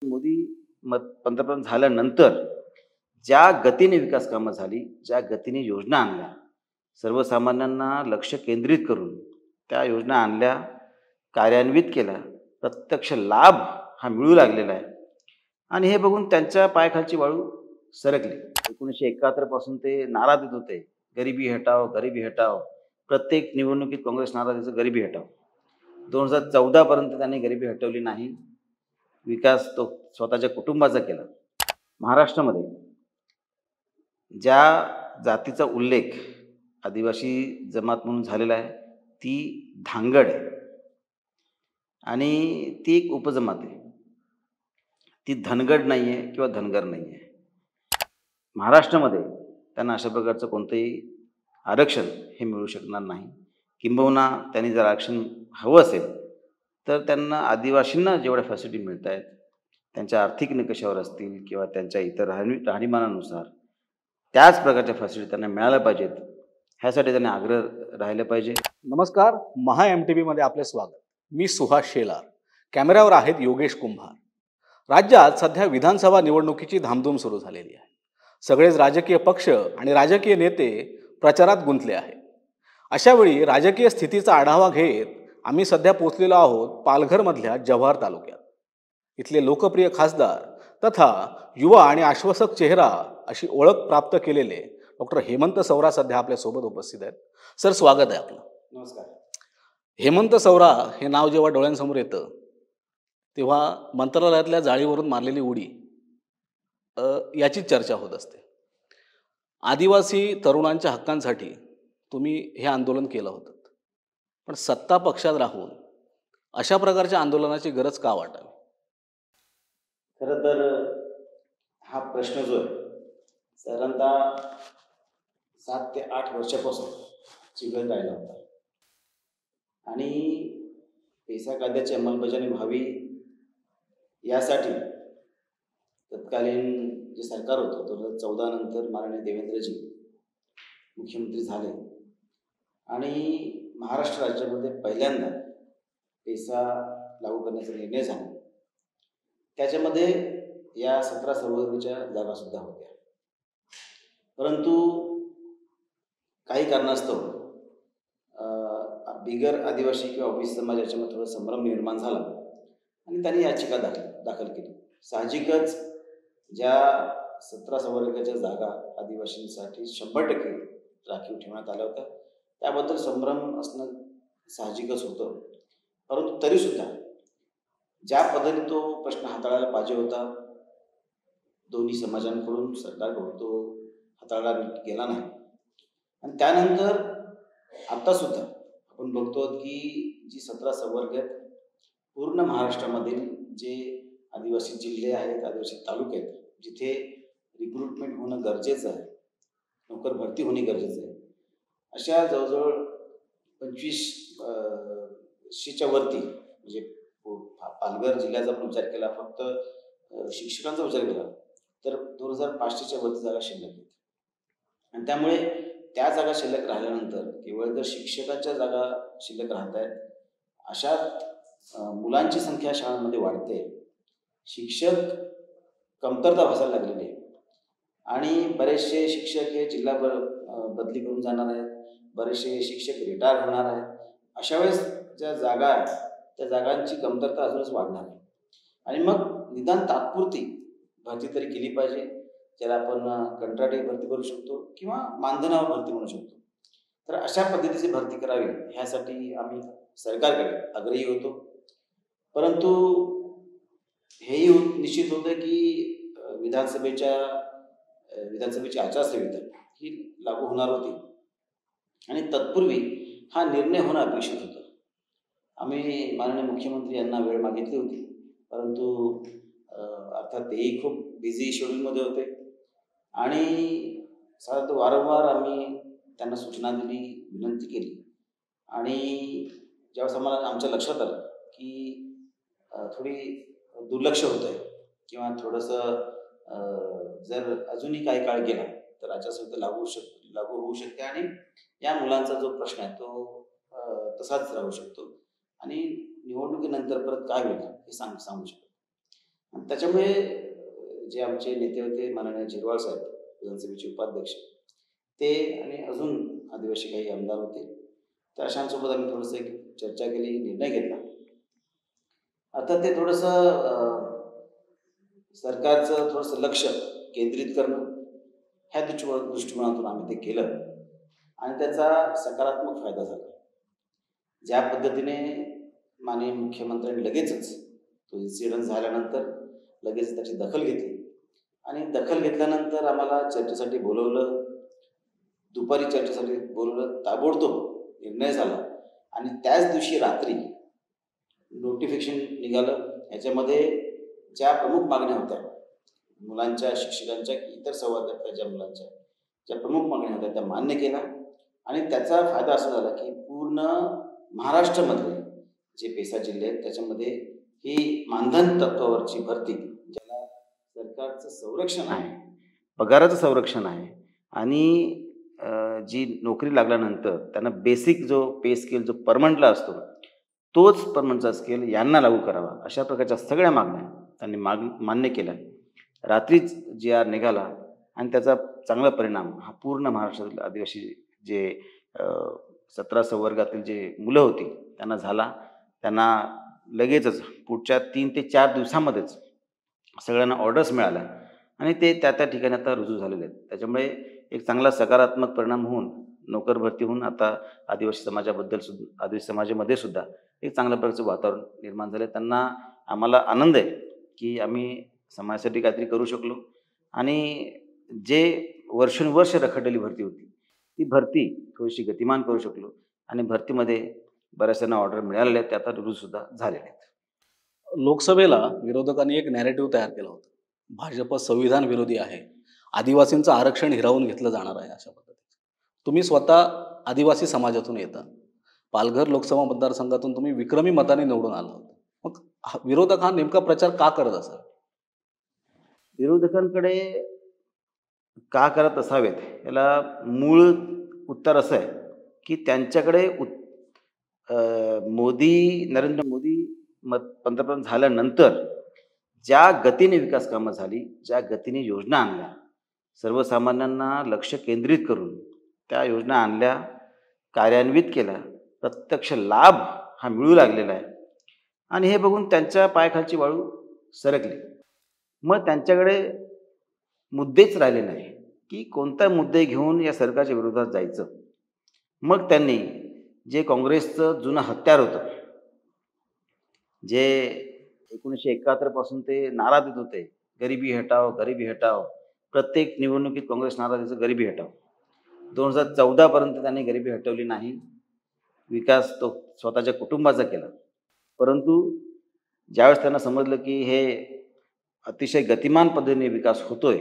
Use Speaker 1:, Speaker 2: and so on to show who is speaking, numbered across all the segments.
Speaker 1: मोदी पंतप्रधान झाल्यानंतर ज्या गतीने विकास कामं झाली, ज्या गतीने योजना आणल्या, सर्वसामान्यांना लक्ष केंद्रित करून त्या योजना आणल्या, कार्यान्वित केल्या, प्रत्यक्ष लाभ हा मिळू लागलेला आहे. आणि हे बघून त्यांच्या पायाखालची वाळू सरकली. 1971 पासून ते नारा देत होते, गरिबी हटाओ, गरिबी हटाओ. प्रत्येक निवडणुकीत काँग्रेस नारा द्यायचा, गरिबी हटाओ. 2014 पर्यंत त्यांनी गरिबी हटवली नाही. विकास तो स्वतःच्या कुटुंबाचा केला. महाराष्ट्रामध्ये ज्या जातीचा उल्लेख आदिवासी जमात म्हणून झालेला आहे, ती धांगड आहे आणि ती एक उपजमात आहे. ती धनगड नाही आहे किंवा धनगर नाही आहे. महाराष्ट्रामध्ये त्यांना अशा प्रकारचं कोणतंही आरक्षण हे मिळू शकणार नाही. किंबहुना त्यांनी जर आरक्षण हवं असेल तर त्यांना आदिवासींना जेवढ्या फॅसिलिटी मिळत आहेत, त्यांच्या आर्थिक निकषावर असतील किंवा त्यांच्या इतर राहणीमानानुसार त्याच प्रकारच्या फॅसिलिटी त्यांना मिळाल्या पाहिजेत. ह्यासाठी त्यांनी आग्रह राहिला पाहिजे.
Speaker 2: नमस्कार, महा MTV मध्ये आपले स्वागत. मी सुहास शेलार. कॅमेऱ्यावर आहेत योगेश कुंभार. राज्यात सध्या विधानसभा निवडणुकीची धामधूम सुरू झालेली आहे. सगळेच राजकीय पक्ष आणि राजकीय नेते प्रचारात गुंतले आहेत. अशावेळी राजकीय स्थितीचा आढावा घेत आम्ही सध्या पोहोचलेलो आहोत पालघरमधल्या जव्हार तालुक्यात. इथले लोकप्रिय खासदार तथा युवा आणि आश्वासक चेहरा अशी ओळख प्राप्त केलेले डॉक्टर हेमंत सौरा सध्या आपल्या सोबत उपस्थित आहेत. सर, स्वागत आहे आपलं.
Speaker 1: नमस्कार.
Speaker 2: हेमंत सौरा हे नाव जेव्हा डोळ्यांसमोर येतं तेव्हा मंत्रालयातल्या जाळीवरून मारलेली उडी याची चर्चा होत असते. आदिवासी तरुणांच्या हक्कांसाठी तुम्ही हे आंदोलन केलं होतं, पण सत्ता पक्षात राहून अशा प्रकारच्या आंदोलनाची गरज का वाटावी?
Speaker 1: खरं तर हा प्रश्न जो आहे साधारणतः 7 ते 8 वर्षापासून चिघळत राहिला होता आणि पेसा कायद्याची अंमलबजावणी व्हावी यासाठी तत्कालीन जे सरकार होतं 2014 नंतर माननीय देवेंद्रजी मुख्यमंत्री झाले आणि महाराष्ट्र राज्यामध्ये पहिल्यांदा पेसा लागू करण्याचा निर्णय झाला. त्याच्यामध्ये या 17 संवर्गाच्या जागासुद्धा होत्या. परंतु काही कारणास्तव बिगर आदिवासी किंवा ओबीसी समाज याच्यामध्ये थोडा संभ्रम निर्माण झाला आणि त्यांनी याचिका दाखल केली. साहजिकच ज्या 17 संवर्गाच्या जागा आदिवासींसाठी 100% राखीव ठेवण्यात आल्या होत्या, त्याबद्दल संभ्रम असणं साहजिकच होतं. परंतु तरीसुद्धा ज्या पद्धतीने तो प्रश्न हाताळायला पाहिजे होता, दोन्ही समाजांकडून सरकारकडून तो हाताळला गेला नाही. आणि त्यानंतर आत्तासुद्धा आपण बघतो की जी 17 संवर्ग आहेत, पूर्ण महाराष्ट्रामधील जे आदिवासी जिल्हे आहेत, आदिवासी तालुके आहेत, जिथे रिक्रुटमेंट होणं गरजेचं आहे, नोकर भरती होणे गरजेचं आहे, अशा जवळजवळ 2500च्या वरती, म्हणजे पालघर जिल्ह्याचा आपण विचार केला, फक्त शिक्षकांचा विचार केला तर 2500च्या वरती जागा शिल्लक आहेत. आणि त्यामुळे त्या जागा शिल्लक राहिल्यानंतर केवळ जर शिक्षकांच्या जागा शिल्लक राहत आहेत, अशात मुलांची संख्या शाळांमध्ये वाढते, शिक्षक कमतरता भासायला लागलेली आहे आणि बरेचसे शिक्षक हे जिल्हा बदली करून जाणार आहेत, बरेचसे शिक्षक रिटायर होणार आहेत. अशा वेळेस ज्या जागा आहेत त्या जागांची कमतरता अजूनच वाढणार आहे आणि मग निदान तात्पुरती भरती तरी केली पाहिजे, ज्याला आपण कंत्राटी भरती करू शकतो किंवा मानधनावर भरती म्हणू शकतो. तर अशा पद्धतीची भरती करावी ह्यासाठी आम्ही सरकारकडे आग्रही होतो. परंतु हेही निश्चित होतं की विधानसभेची आचारसंहिता ही लागू होणार होती आणि तत्पूर्वी हा निर्णय होणं अपेक्षित होतं. आम्ही माननीय मुख्यमंत्री यांना वेळ मागितली होती, परंतु अर्थात तेही खूप बिझी शेड्यूलमध्ये होते आणि साधारणतः वारंवार आम्ही त्यांना सूचना दिली, विनंती केली आणि ज्यावेळेस आमच्या लक्षात आलं की थोडी दुर्लक्ष होतं आहे किंवा थोडंसं जर अजूनही काही काळ गेला तर आचारसंहिता लागू होऊ शकते आणि या मुलांचा जो प्रश्न आहे तो तसाच राहू शकतो आणि निवडणुकीनंतर परत काय होईल हे सांगू शकतो. आणि त्याच्यामुळे जे आमचे नेते होते माननीय झिरवाळ साहेब, विधानसभेचे उपाध्यक्ष, ते आणि अजून आदिवासी काही आमदार होते, त्या अशांसोबत आम्ही थोडंसं एक चर्चा केली, निर्णय घेतला. आता ते थोडंसं सरकारचं थोडंसं लक्ष केंद्रित करणं ह्या दृष्टिकोनातून आम्ही ते केलं आणि त्याचा सकारात्मक फायदा झाला. ज्या पद्धतीने माननीय मुख्यमंत्र्यांनी लगेचच तो इन्सिडेंट झाल्यानंतर लगेच त्याची दखल घेतली आणि दखल घेतल्यानंतर आम्हाला चर्चेसाठी बोलवलं, दुपारी चर्चेसाठी बोलवलं, ताबडतोब निर्णय झाला आणि त्याच दिवशी रात्री नोटिफिकेशन निघालं. याच्यामध्ये ज्या प्रमुख मागण्या होत्या मुलांच्या, शिक्षकांच्या, इतर सव्वा ज्या मुलांच्या ज्या प्रमुख मागण्या होत्या त्या मान्य केल्या आणि त्याचा फायदा असा झाला की पूर्ण महाराष्ट्रामध्ये जे पेसा जिल्हे आहेत त्याच्यामध्ये ही मानधन तत्वावरची भरती, ज्याला सरकारचं संरक्षण आहे, पगाराचं संरक्षण आहे आणि जी नोकरी लागल्यानंतर त्यांना बेसिक जो पे स्केल जो परमनंटला असतो तोच परमनंटचा स्केल यांना लागू करावा, अशा प्रकारच्या सगळ्या मागण्या त्यांनी मान्य केल्या. रात्रीच जी आर निघाला आणि त्याचा चांगला परिणाम हा पूर्ण महाराष्ट्रातील आदिवासी जे 17 संवर्गातील जे मुलं होती त्यांना झाला. त्यांना लगेचच पुढच्या 3 ते 4 दिवसामध्येच सगळ्यांना ऑर्डर्स मिळाल्या आणि ते त्या त्या ठिकाणी आता रुजू झालेले आहेत. त्याच्यामुळे एक चांगला सकारात्मक परिणाम होऊन नोकर भरती होऊन आता आदिवासी समाजामध्ये सुद्धा एक चांगल्या प्रकारचं वातावरण निर्माण झालं. त्यांना आम्हाला आनंद आहे की आम्ही समाजासाठी काहीतरी करू शकलो आणि जे वर्षानुवर्ष रखडलेली भरती होती ती भरती थोडीशी गतिमान करू शकलो आणि भरतीमध्ये बऱ्याचशांना ऑर्डर मिळालेल्या आहेत, त्या आता रुजूसुद्धा झालेल्या आहेत.
Speaker 2: लोकसभेला विरोधकांनी एक नॅरेटिव्ह तयार केला होता, भाजप संविधान विरोधी आहे, आदिवासींचं आरक्षण हिरावून घेतलं जाणार आहे, अशा पद्धतीचं. तुम्ही स्वतः आदिवासी समाजातून येता, पालघर लोकसभा मतदारसंघातून तुम्ही विक्रमी मताने निवडून आला होता. मग विरोधक हा नेमका प्रचार का करत असाल?
Speaker 1: विरोधकांकडे का करत असावेत याला मूळ उत्तर असं आहे की त्यांच्याकडे नरेंद्र मोदी पंतप्रधान झाल्यानंतर ज्या गतीने विकास कामं झाली, ज्या गतीने योजना आणल्या, सर्वसामान्यांना लक्ष केंद्रित करून त्या योजना आणल्या, कार्यान्वित केल्या, प्रत्यक्ष लाभ हा मिळू लागलेला आहे आणि हे बघून त्यांच्या पायाखालची वाळू सरकली. मग त्यांच्याकडे मुद्देच राहिले नाही की कोणता मुद्दे घेऊन या सरकारच्या विरोधात जायचं. मग त्यांनी जे काँग्रेसचं जुनं हत्यार होतं, जे 1971 पासून ते नारा देत होते, गरिबी हटाओ गरिबी हटाओ, प्रत्येक निवडणुकीत काँग्रेस नारा द्यायचं गरिबी हटाओ. 2014 पर्यंत त्यांनी गरिबी हटवली नाही. विकास तो स्वतःच्या कुटुंबाचा केला, परंतु ज्यावेळेस त्यांना समजलं की हे अतिशय गतिमान पद्धतीने विकास होतोय,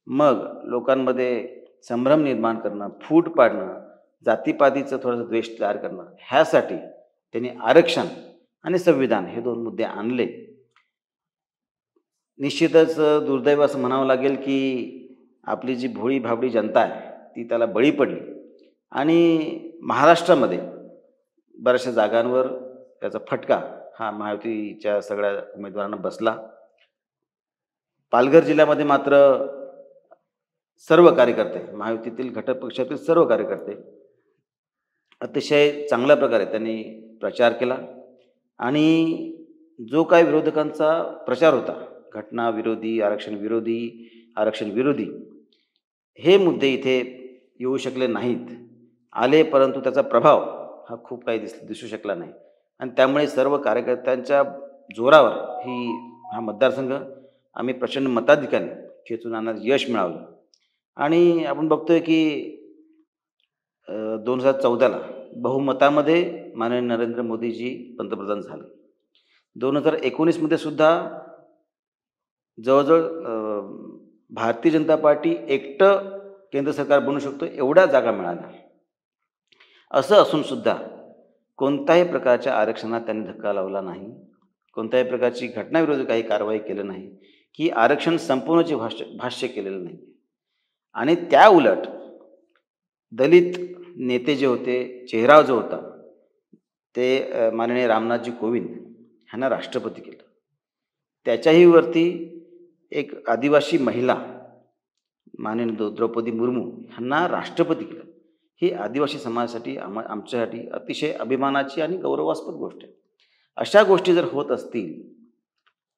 Speaker 1: मग लोकांमध्ये संभ्रम निर्माण करणं, फूट पाडणं, जातीपातीचं थोडंसं द्वेष तयार करणं, ह्यासाठी त्यांनी आरक्षण आणि संविधान हे 2 मुद्दे आणले. निश्चितच दुर्दैव असं म्हणावं लागेल की आपली जी भोळी भाबडी जनता आहे ती त्याला बळी पडली आणि महाराष्ट्रामध्ये बऱ्याचशा जागांवर त्याचा फटका हा महायुतीच्या सगळ्या उमेदवारांना बसला. पालघर जिल्ह्यामध्ये मात्र सर्व कार्यकर्ते, महायुतीतील घटक पक्षातील सर्व कार्यकर्ते अतिशय चांगल्या प्रकारे त्यांनी प्रचार केला आणि जो काही विरोधकांचा प्रचार होता, घटना विरोधी, आरक्षण विरोधी, हे मुद्दे इथे येऊ शकले नाहीत. आले, परंतु त्याचा प्रभाव हा खूप काही दिसू शकला नाही आणि त्यामुळे सर्व कार्यकर्त्यांच्या जोरावर हा मतदारसंघ आम्ही प्रचंड मताधिक्याने खेचून आणण्यात यश मिळवलं. आणि आपण बघतोय की 2014ला बहुमतामध्ये माननीय नरेंद्र मोदीजी पंतप्रधान झाले. 2019मध्ये सुद्धा जवळजवळ भारतीय जनता पार्टी एकटं केंद्र सरकार बनू शकतो एवढ्या जागा मिळाल्या. असं असून सुद्धा कोणत्याही प्रकारच्या आरक्षणात त्यांनी धक्का लावला नाही, कोणत्याही प्रकारची घटनाविरोधी काही कारवाई केली नाही, की आरक्षण संपवण्याचे भाष्य केलेलं नाही. आणि त्या उलट दलित नेते जे होते, चेहरा जो होता, ते माननीय रामनाथजी कोविंद ह्यांना राष्ट्रपती केलं. त्याच्याही वरती एक आदिवासी महिला माननीय द्रौपदी मुर्मू ह्यांना राष्ट्रपती केलं. ही आदिवासी समाजासाठी आमच्यासाठी अतिशय अभिमानाची आणि गौरवास्पद गोष्ट आहे. अशा गोष्टी जर होत असतील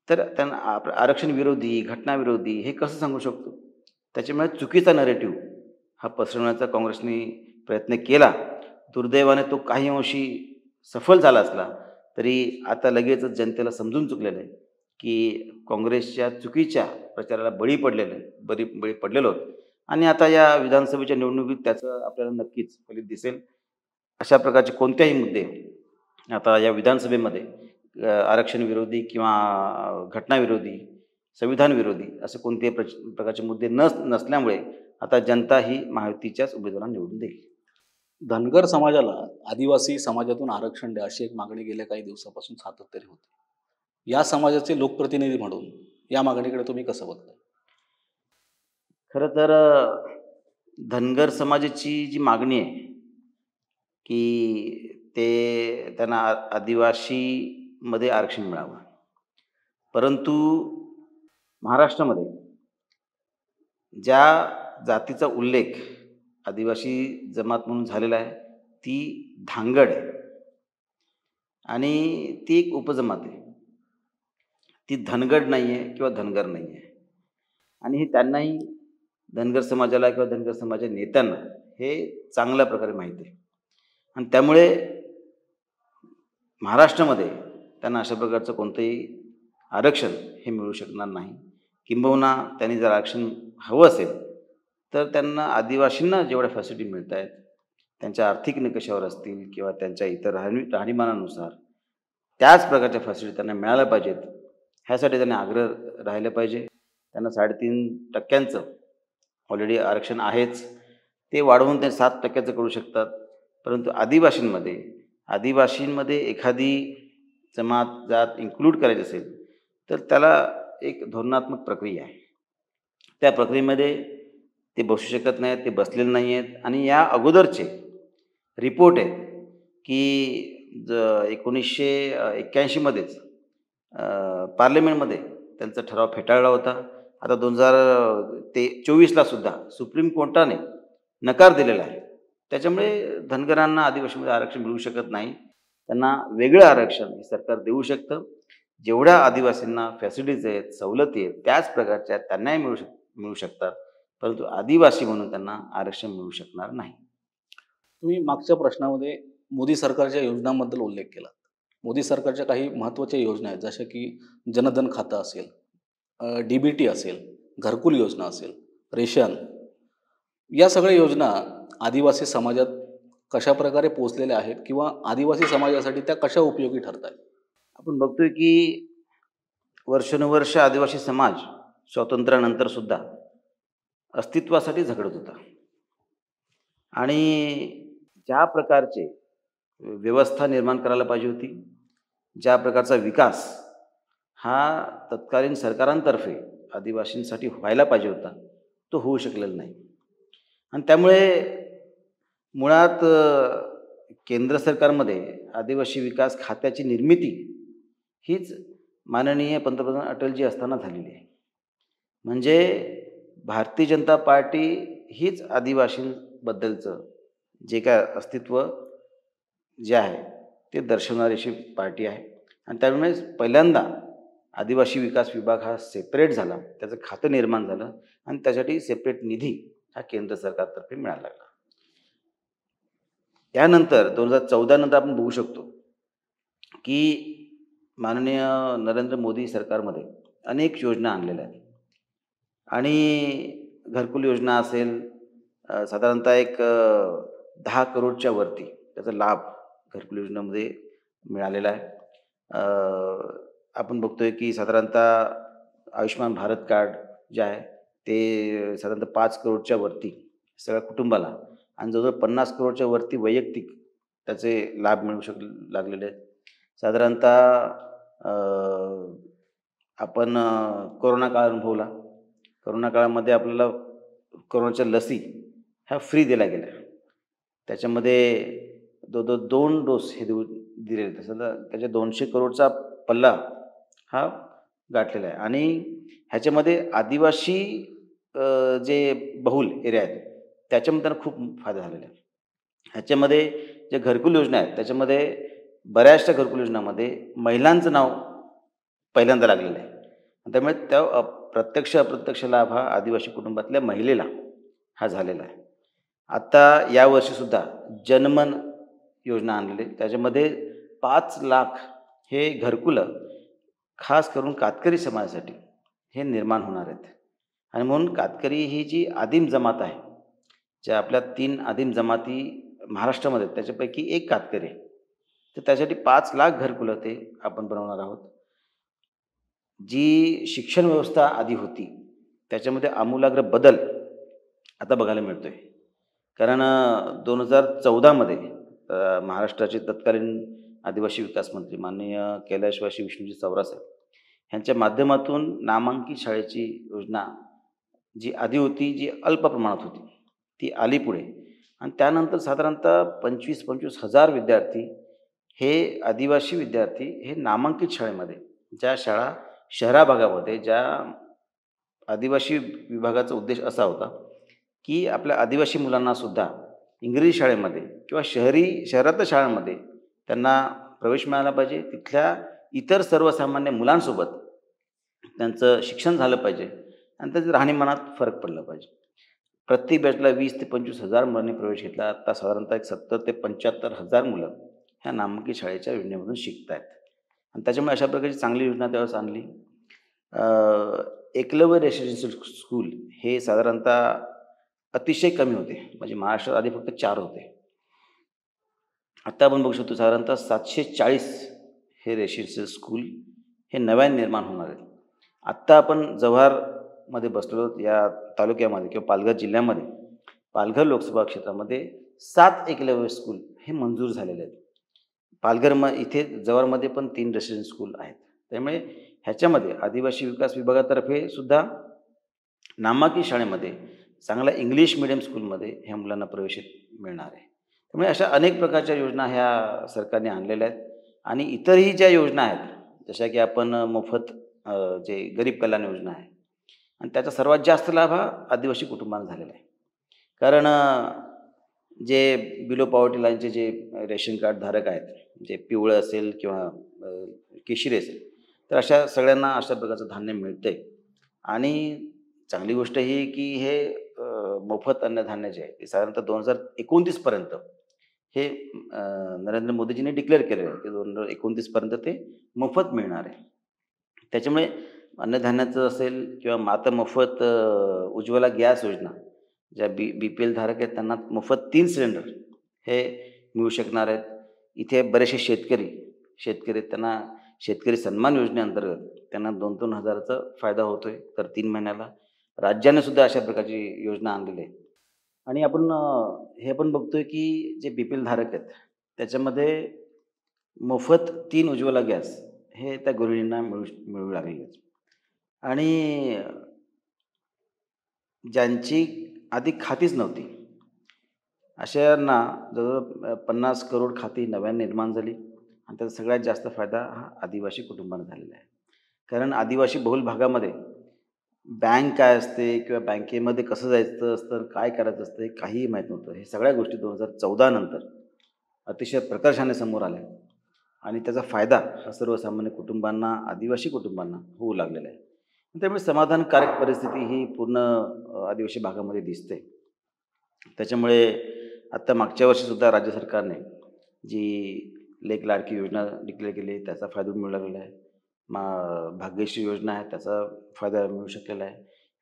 Speaker 1: तर त्यांना आरक्षण विरोधी, घटनाविरोधी हे कसं सांगू शकतो? त्याच्यामुळे चुकीचा नरेटिव्ह हा पसरवण्याचा काँग्रेसने प्रयत्न केला. दुर्दैवाने तो काही अंशी सफल झाला असला तरी आता लगेचच जनतेला समजून चुकलेलं आहे की काँग्रेसच्या चुकीच्या प्रचाराला बळी पडलेलो आहोत. आणि आता या विधानसभेच्या निवडणुकीत त्याचं आपल्याला नक्कीच फलित दिसेल. अशा प्रकारचे कोणत्याही मुद्दे आता या विधानसभेमध्ये आरक्षण विरोधी किंवा घटनाविरोधी, संविधान विरोधी असे कोणत्याही प्रकारचे मुद्दे नसल्यामुळे आता जनता ही महायुतीच्याच उमेदवारांना निवडून देईल.
Speaker 2: धनगर समाजाला आदिवासी समाजातून आरक्षण द्या अशी एक मागणी गेल्या काही दिवसापासून सातत्याने होती. या समाजाचे लोकप्रतिनिधी म्हणून या मागणीकडे तुम्ही कसं बघता?
Speaker 1: खरं तर धनगर समाजाची जी मागणी आहे की त्यांना आदिवासीमध्ये आरक्षण मिळावं, परंतु महाराष्ट्रामध्ये ज्या जातीचा उल्लेख आदिवासी जमात म्हणून झालेला आहे ती धांगड आहे आणि ती एक उपजमात आहे. ती धनगड नाही आहे किंवा धनगर नाही आहे. आणि हे त्यांनाही, धनगर समाजाला किंवा धनगर समाजाच्या नेत्यांना हे चांगल्या प्रकारे माहिती आहे. आणि त्यामुळे महाराष्ट्रामध्ये त्यांना अशा प्रकारचं कोणतंही आरक्षण हे मिळू शकणार नाही. किंबहुना त्यांनी जर आरक्षण हवं असेल तर त्यांना आदिवासींना जेवढ्या फॅसिलिटी मिळत आहेत त्यांच्या आर्थिक निकषावर असतील किंवा त्यांच्या इतर राहणीमानानुसार त्याच प्रकारच्या फॅसिलिटी त्यांना मिळाल्या पाहिजेत. ह्यासाठी त्यांनी आग्रह राहिला पाहिजे. त्यांना 3.5% ऑलरेडी आरक्षण आहेच, ते वाढवून ते 7% करू शकतात. परंतु आदिवासींमध्ये एखादी जमात जात इन्क्लूड करायची असेल तर त्याला एक धोरणात्मक प्रक्रिया आहे. त्या प्रक्रियेमध्ये ते बसू शकत नाहीत, ते बसलेले नाही आहेत. आणि या अगोदरचे रिपोर्ट आहेत की 1981मध्येच पार्लमेंटमध्ये त्यांचा ठराव फेटाळला होता. आता 2024ला सुद्धा सुप्रीम कोर्टाने नकार दिलेला आहे. त्याच्यामुळे धनगरांना आदिवासीमध्ये आरक्षण मिळू शकत नाही. त्यांना वेगळं आरक्षण हे सरकार देऊ शकतं. जेवढ्या आदिवासींना फॅसिलिटीज आहेत, सवलती आहेत, त्याच प्रकारच्या त्यांनाही मिळू शकतात. परंतु आदिवासी म्हणून त्यांना आरक्षण मिळू शकणार नाही.
Speaker 2: तुम्ही मागच्या प्रश्नामध्ये मोदी सरकारच्या योजनांबद्दल उल्लेख केला. मोदी सरकारच्या काही महत्त्वाच्या योजना आहेत, जशा की जनधन खातं असेल, DBT असेल, घरकुल योजना असेल, रेशन. या सगळ्या योजना आदिवासी समाजात कशा प्रकारे पोचलेल्या आहेत किंवा आदिवासी समाजासाठी त्या कशा उपयोगी ठरत आहेत?
Speaker 1: आपण बघतोय की वर्षानुवर्ष आदिवासी समाज स्वातंत्र्यानंतर सुद्धा अस्तित्वासाठी झगडत होता. आणि ज्या प्रकारचे व्यवस्था निर्माण करायला पाहिजे होती, ज्या प्रकारचा विकास हा तत्कालीन सरकारांतर्फे आदिवासींसाठी व्हायला पाहिजे होता, तो होऊ शकलेला नाही. आणि त्यामुळे मुळात केंद्र सरकारमध्ये आदिवासी विकास खात्याची निर्मिती हीच माननीय पंतप्रधान अटलजी असताना झालेली आहे. म्हणजे भारतीय जनता पार्टी हीच आदिवासींबद्दलचं जे काय अस्तित्व जे आहे ते दर्शवणारी अशी पार्टी आहे. आणि त्यामुळे पहिल्यांदा आदिवासी विकास विभाग हा सेपरेट झाला, त्याचं खातं निर्माण झालं आणि त्यासाठी सेपरेट निधी हा केंद्र सरकारतर्फे मिळायला लागला. त्यानंतर 2014 नंतर आपण बघू शकतो की माननीय नरेंद्र मोदी सरकारमध्ये अनेक योजना आणलेल्या आहेत. आणि घरकुल योजना असेल, साधारणतः एक 10 करोडच्या वरती त्याचा लाभ घरकुल योजनेमध्ये मिळालेला आहे. आपण बघतोय की साधारणतः आयुष्यमान भारत कार्ड जे आहे ते साधारणतः 5 करोडच्या वरती सगळ्या कुटुंबाला आणि जवळजवळ 50 करोडच्या वरती वैयक्तिक त्याचे लाभ मिळू लागलेले आहेत. साधारणतः आपण कोरोना काळ अनुभवला. कोरोना काळामध्ये आपल्याला कोरोनाच्या लसी ह्या फ्री दिल्या गेल्या. त्याच्यामध्ये 2 डोस हे दिलेले. तसं तर त्याच्या 200 करोडचा पल्ला हा गाठलेला आहे. आणि ह्याच्यामध्ये आदिवासी जे बहुल एरिया आहेत त्याच्यामध्ये त्यांना खूप फायदा झालेला आहे. ह्याच्यामध्ये जे घरकुल योजना आहेत त्याच्यामध्ये बऱ्याचशा घरकुल योजनांमध्ये महिलांचं नाव पहिल्यांदा लागलेलं आहे. आणि त्यामुळे त्या प्रत्यक्ष अप्रत्यक्ष लाभ हा आदिवासी कुटुंबातल्या महिलेला हा झालेला आहे. आता यावर्षीसुद्धा जनमन योजना आणलेली आहे. त्याच्यामध्ये 5,00,000 हे घरकुलं खास करून कातकरी समाजासाठी हे निर्माण होणार आहेत. आणि म्हणून कातकरी ही जी आदिम जमात आहे, ज्या आपल्या 3 आदिम जमाती महाराष्ट्रामध्ये आहेत, त्याच्यापैकी एक कातकरी आहे. तर त्यासाठी 5,00,000 घरकुलं ते आपण बनवणार आहोत. जी शिक्षण व्यवस्था आधी होती, त्याच्यामध्ये आमूलाग्र बदल आता बघायला मिळतोय. कारण 2014मध्ये महाराष्ट्राचे तत्कालीन आदिवासी विकास मंत्री माननीय कैलासवासी विष्णुजी चौरासाहेब ह्यांच्या माध्यमातून नामांकित शाळेची योजना जी आधी होती, जी अल्प प्रमाणात होती, ती आली पुढे. आणि त्यानंतर साधारणतः 25,000 विद्यार्थी हे आदिवासी विद्यार्थी हे नामांकित शाळेमध्ये, ज्या शाळा शहरा भागामध्ये, ज्या आदिवासी विभागाचा उद्देश असा होता की आपल्या आदिवासी मुलांना सुद्धा इंग्रजी शाळेमध्ये किंवा शहरातल्या शाळांमध्ये त्यांना प्रवेश मिळाला पाहिजे. तिथल्या इतर सर्वसामान्य मुलांसोबत त्यांचं शिक्षण झालं पाहिजे आणि त्याच्या राहणीमानात फरक पडला पाहिजे. प्रत्येक बॅचला 20,000 ते 25,000 मुलांनी प्रवेश घेतला. आता साधारणतः एक 70,000 ते 75,000 मुलं ह्या नामांकित शाळेच्या योजनेमधून शिकत आहेत. आणि त्याच्यामुळे अशा प्रकारची चांगली योजना त्यावेळेस आणली. एकलव्य रेसिडेन्शियल स्कूल हे साधारणतः अतिशय कमी होते. म्हणजे महाराष्ट्रात आधी फक्त 4 होते. आता आपण बघू शकतो साधारणतः 740 हे रेसिडेन्शियल स्कूल हे नव्याने निर्माण होणार आहेत. आत्ता आपण जव्हारमध्ये बसलो या तालुक्यामध्ये किंवा पालघर जिल्ह्यामध्ये, पालघर लोकसभा क्षेत्रामध्ये 7 एकलव्य स्कूल हे मंजूर झालेले आहेत. इथे जव्हारमध्ये पण 3 रेसिडेन्शियल स्कूल आहेत. त्यामुळे ह्याच्यामध्ये आदिवासी विकास विभागातर्फे सुद्धा नामांकित शाळेमध्ये चांगल्या इंग्लिश मिडियम स्कूलमध्ये ह्या मुलांना प्रवेश मिळणार आहे. त्यामुळे अशा अनेक प्रकारच्या योजना ह्या सरकारने आणलेल्या आहेत. आणि इतरही ज्या योजना आहेत, जशा की आपण मोफत जे गरीब कल्याण योजना आहे, आणि त्याचा सर्वात जास्त लाभ हा आदिवासी कुटुंबांना झालेला आहे. कारण जे बिलो पॉवर्टी लाईनचे जे रेशन कार्ड धारक आहेत, जे पिवळं असेल किंवा केशरी असेल, तर अशा सगळ्यांना अशा प्रकारचं धान्य मिळतंय. आणि चांगली गोष्ट ही की हे मोफत अन्नधान्य जे आहे ते साधारणतः 2029 पर्यंत हे नरेंद्र मोदीजींनी डिक्लेअर केलेलं आहे की 2029 पर्यंत ते मोफत मिळणार आहे. त्याच्यामुळे अन्नधान्याचं असेल किंवा आता मोफत उज्ज्वला गॅस योजना, ज्या BPL धारक आहेत त्यांना मोफत 3 सिलेंडर हे मिळू शकणार आहेत. इथे बरेचसे शेतकरी त्यांना शेतकरी सन्मान योजनेअंतर्गत त्यांना 2-2 हजाराचा फायदा होतोय तर 3 महिन्याला. राज्याने सुद्धा अशा प्रकारची योजना आणलेली आहे. आणि आपण हे पण बघतोय की जे BPL धारक आहेत त्याच्यामध्ये मोफत 3 उज्ज्वला गॅस हे त्या गृहिणींना मिळू लागलेले आहेत. आणि ज्यांची आधी खातीच नव्हती, अशांना जवळजवळ 50 करोड खाती नव्याने निर्माण झाली. आणि त्याचा सगळ्यात जास्त फायदा हा आदिवासी कुटुंबांना झालेला आहे. कारण आदिवासी बहुल भागामध्ये बँक काय असते किंवा बँकेमध्ये कसं जायचं असतं, काय करायचं असतं, हे काहीही माहीत नव्हतं. हे सगळ्या गोष्टी 2014 नंतर अतिशय प्रकर्षाने समोर आल्या. आणि त्याचा फायदा हा सर्वसामान्य कुटुंबांना, आदिवासी कुटुंबांना होऊ लागलेला आहे. त्यामुळे समाधानकारक परिस्थिती ही पूर्ण आदिवासी भागामध्ये दिसते. त्याच्यामुळे आत्ता मागच्या वर्षीसुद्धा राज्य सरकारने जी लेक लाडकी योजना डिक्लेअर केली, त्याचा फायदा मिळू लागलेला आहे. भाग्यश्री योजना आहे, त्याचा फायदा मिळू शकलेला आहे.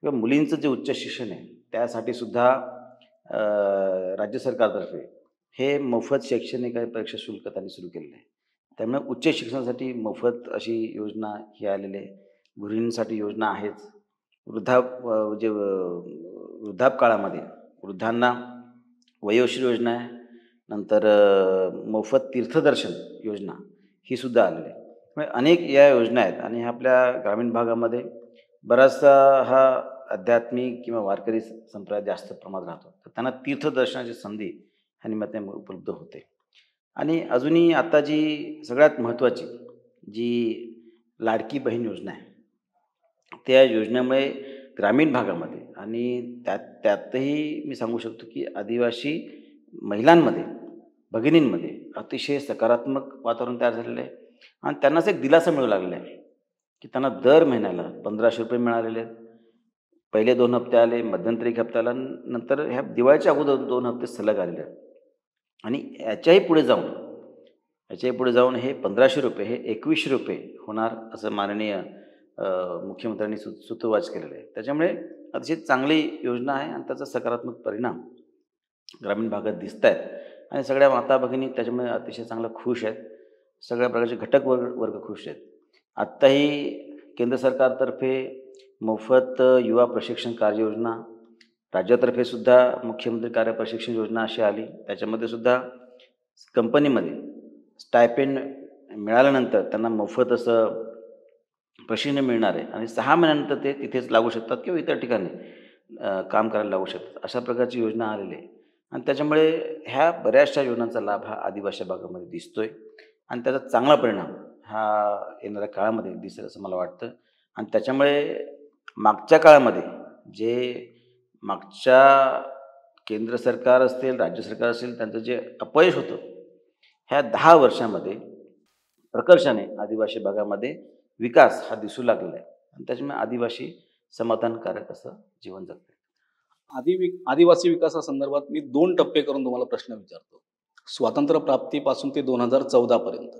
Speaker 1: किंवा मुलींचं जे उच्च शिक्षण आहे त्यासाठी सुद्धा राज्य सरकारतर्फे हे मोफत शैक्षणिक परीक्षा शुल्क त्यांनी सुरू केलेलं आहे. त्यामुळे उच्च शिक्षणासाठी मोफत अशी योजना ही आलेली आहे. गृहिणींसाठी योजना आहेच. वृद्धापकाळामध्ये वृद्धांना वयोश्री योजना आहे. नंतर मोफत तीर्थदर्शन योजना ही सुद्धा आलेली आहे. त्यामुळे अनेक या योजना आहेत. आणि ह्या आपल्या ग्रामीण भागामध्ये बराचसा हा आध्यात्मिक किंवा वारकरी संप्रदाय जास्त प्रमाणात राहतो, तर त्यांना तीर्थदर्शनाची संधी ह्या निमित्ताने उपलब्ध होते. आणि अजूनही आता जी सगळ्यात महत्त्वाची जी लाडकी बहीण योजना आहे, त्या योजनेमुळे ग्रामीण भागामध्ये आणि त्यातही मी सांगू शकतो की आदिवासी महिलांमध्ये, भगिनींमध्ये अतिशय सकारात्मक वातावरण तयार झालेलं आहे आणि त्यांनाच एक दिलासा मिळू लागलेला आहे, की त्यांना दर महिन्याला ₹1500 मिळालेले आहेत. पहिले 2 हप्ते आले, मध्यंतरी 1 हप्ता आला, नंतर ह्या दिवाळीच्या अगोदर 2 हप्ते सलग आलेले आहेत. आणि याच्याही पुढे जाऊन हे ₹1500 हे ₹2100 होणार असं माननीय मुख्यमंत्र्यांनी सूतोवाच केलेलं आहे. त्याच्यामुळे अतिशय चांगली योजना आहे आणि त्याचा सकारात्मक परिणाम ग्रामीण भागात दिसत आहेत आणि सगळ्या माता भगिनी त्याच्यामुळे अतिशय चांगल्या खुश आहेत. सगळ्या प्रकारचे घटक वर्ग खुश आहेत. आत्ताही केंद्र सरकारतर्फे मोफत युवा प्रशिक्षण कार्ययोजना, राज्यातर्फे सुद्धा मुख्यमंत्री कार्य प्रशिक्षण योजना अशी आली. त्याच्यामध्ये सुद्धा कंपनीमध्ये स्टायपेंड मिळाल्यानंतर त्यांना मोफत असं प्रशिक्षण मिळणार आहे आणि 6 महिन्यानंतर ते तिथेच लागू शकतात किंवा इतर ठिकाणी काम करायला लागू शकतात. अशा प्रकारची योजना आलेली आहे आणि त्याच्यामुळे ह्या बऱ्याचशा योजनांचा लाभ हा आदिवासी भागामध्ये दिसतोय आणि त्याचा चांगला परिणाम हा येणाऱ्या काळामध्ये दिसेल असं मला वाटतं. आणि त्याच्यामुळे मागच्या काळामध्ये मागच्या केंद्र सरकार असेल, राज्य सरकार असेल, त्यांचं जे अपयश होतं, ह्या 10 वर्षामध्ये प्रकर्षाने आदिवासी भागामध्ये विकास हा दिसू लागलेला आहे आणि त्याच्यामुळे आदिवासी समाधानकारक असं जीवन जगतात.
Speaker 2: आदिवासी विकासासंदर्भात मी 2 टप्पे करून तुम्हाला प्रश्न विचारतो. स्वातंत्र्य प्राप्तीपासून ते 2014 पर्यंत